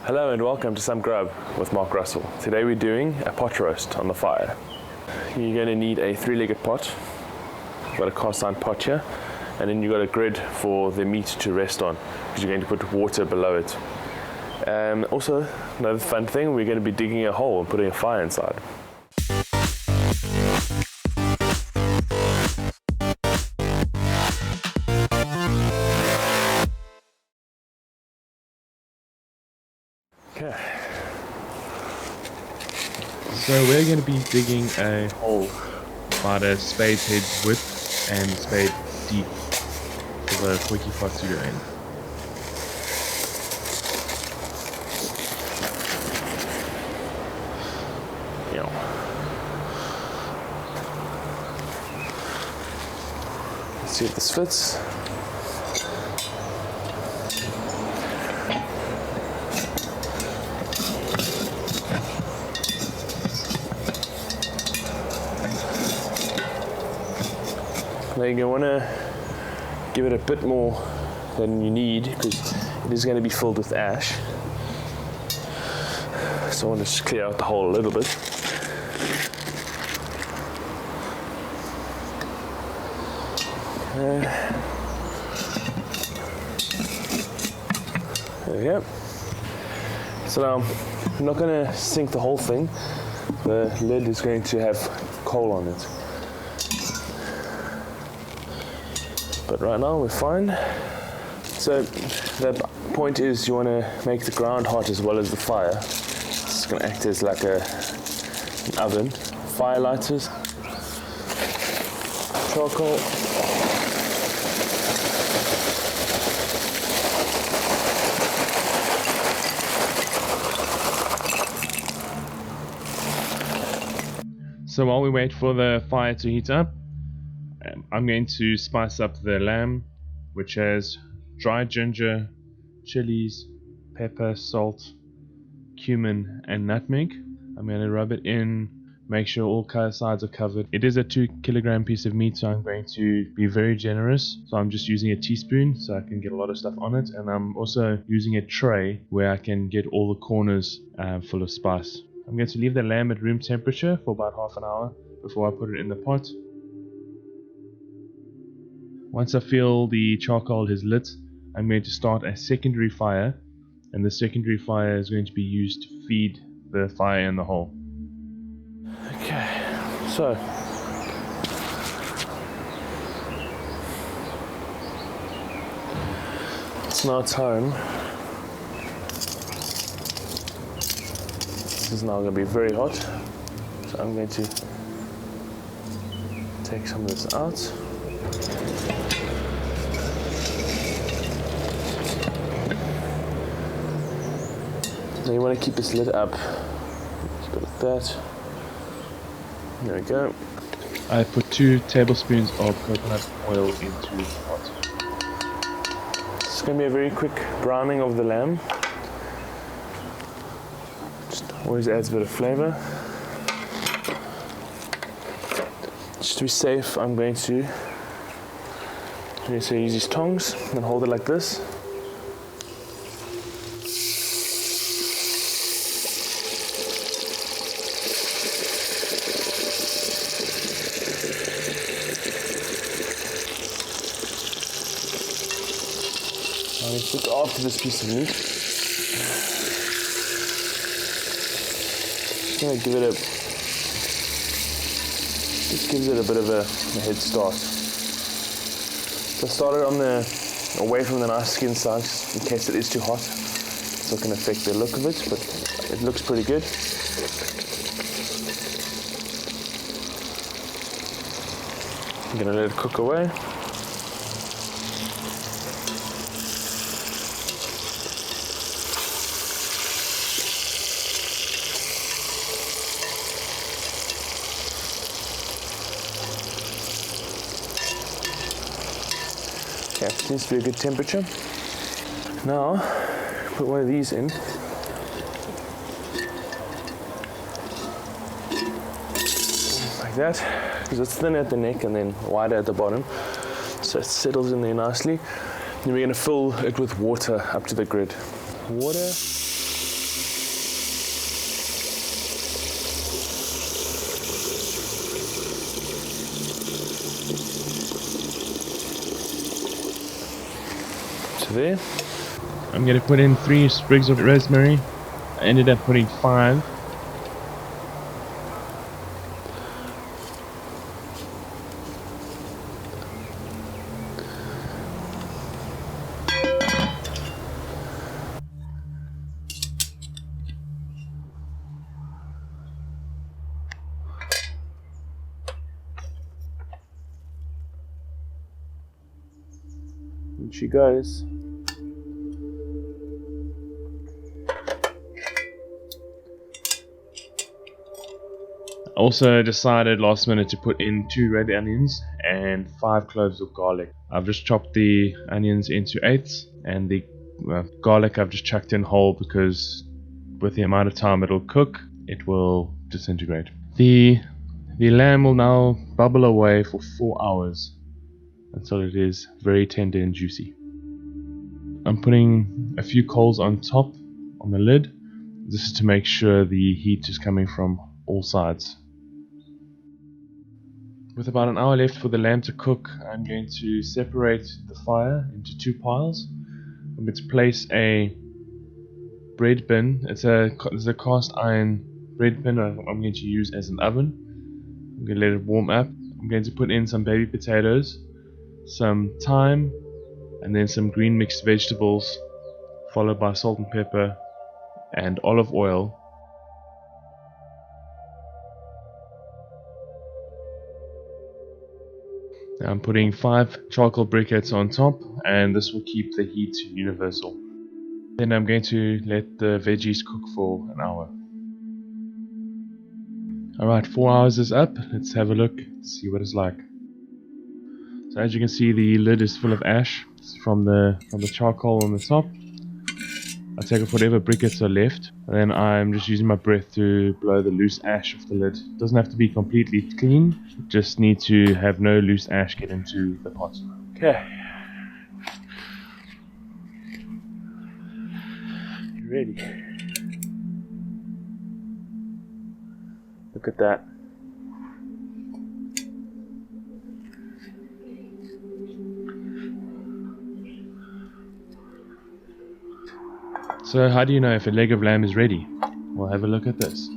Hello and welcome to Some Grub with Mark Russell. Today we're doing a pot roast on the fire. You're going to need a 3-legged pot. You've got a cast iron pot here, and then you've got a grid for the meat to rest on because you're going to put water below it. Also, another fun thing, we're going to be digging a hole and putting a fire inside. Okay. So we're going to be digging a hole about a spade head width and spade deep for the quickie pot to go in. Let's see if this fits. Now you're going to want to give it a bit more than you need because it is going to be filled with ash. So I want to just clear out the hole a little bit. There we go. So now I'm not going to sink the whole thing. The lid is going to have coal on it. But right now we're fine. So the point is you want to make the ground hot as well as the fire. It's going to act as like an oven. Fire lighters, charcoal. So while we wait for the fire to heat up, I'm going to spice up the lamb, which has dried ginger, chilies, pepper, salt, cumin and nutmeg. I'm going to rub it in, make sure all sides are covered. It is a 2-kilogram piece of meat, so I'm going to be very generous. So I'm just using a teaspoon so I can get a lot of stuff on it, and I'm also using a tray where I can get all the corners full of spice. I'm going to leave the lamb at room temperature for about half an hour before I put it in the pot. Once I feel the charcoal is lit, I'm going to start a secondary fire, and the secondary fire is going to be used to feed the fire in the hole. Okay, so it's now time. This is now going to be very hot, so I'm going to take some of this out. Now you want to keep this lid up. Keep it like that. There we go. I put 2 tablespoons of coconut oil into the pot. It's going to be a very quick browning of the lamb. Just always adds a bit of flavor. Just to be safe, I'm going to use these tongs and hold it like this. I'm going to look after this piece of meat. Just going to give it just gives it a bit of a head start. So I started on away from the nice skin side in case it is too hot. It's not going to affect the look of it, but it looks pretty good. I'm going to let it cook away. Okay, seems to be a good temperature. Now, put one of these in. Like that, because it's thin at the neck and then wider at the bottom. So it settles in there nicely. Then we're going to fill it with water up to the grid. Water. there. I'm going to put in 3 sprigs of rosemary. I ended up putting 5. And she goes. Also decided last minute to put in 2 red onions and 5 cloves of garlic. I've just chopped the onions into 8ths, and the garlic I've just chucked in whole because with the amount of time it'll cook, it will disintegrate. The lamb will now bubble away for 4 hours until it is very tender and juicy. I'm putting a few coals on top on the lid. This is to make sure the heat is coming from all sides. With about an hour left for the lamb to cook, I'm going to separate the fire into 2 piles. I'm going to place a bread bin. It's a cast iron bread bin I'm going to use as an oven. I'm going to let it warm up. I'm going to put in some baby potatoes, some thyme, and then some green mixed vegetables, followed by salt and pepper and olive oil. I'm putting 5 charcoal briquettes on top, and this will keep the heat universal. Then I'm going to let the veggies cook for an hour. Alright, 4 hours is up. Let's have a look, see what it's like. So as you can see, the lid is full of ash from the charcoal on the top. I take off whatever briquettes are left, and then I'm just using my breath to blow the loose ash off the lid. It doesn't have to be completely clean, just need to have no loose ash get into the pot. Okay. You ready? Look at that. So how do you know if a leg of lamb is ready? Well, have a look at this.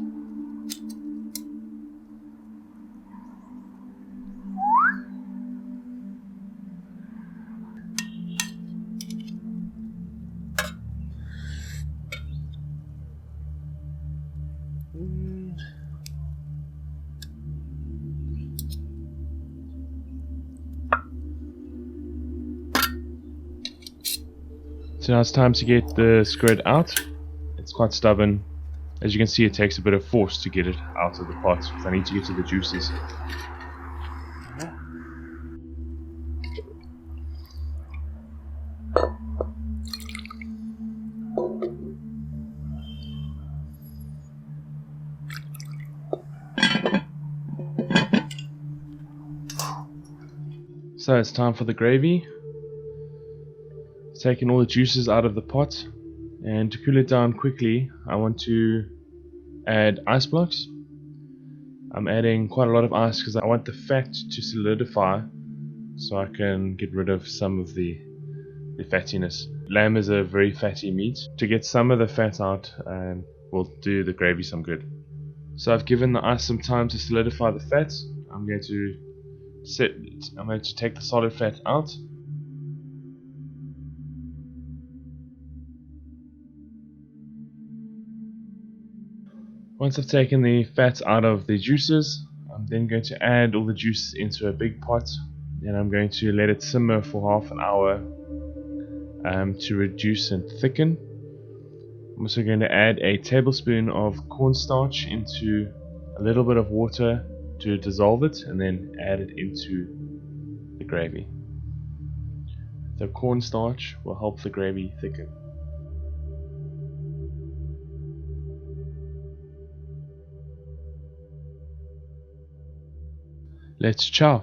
So now it's time to get the squid out. It's quite stubborn. As you can see, it takes a bit of force to get it out of the pot, because I need to get to the juices. So it's time for the gravy. Taking all the juices out of the pot, and to cool it down quickly, I want to add ice blocks. I'm adding quite a lot of ice because I want the fat to solidify so I can get rid of some of the fattiness. Lamb is a very fatty meat. To get some of the fat out will do the gravy some good. So I've given the ice some time to solidify the fat. I'm going to take the solid fat out. Once I've taken the fat out of the juices, I'm then going to add all the juices into a big pot, and I'm going to let it simmer for half an hour to reduce and thicken. I'm also going to add a tablespoon of cornstarch into a little bit of water to dissolve it, and then add it into the gravy. The cornstarch will help the gravy thicken. Let's chow.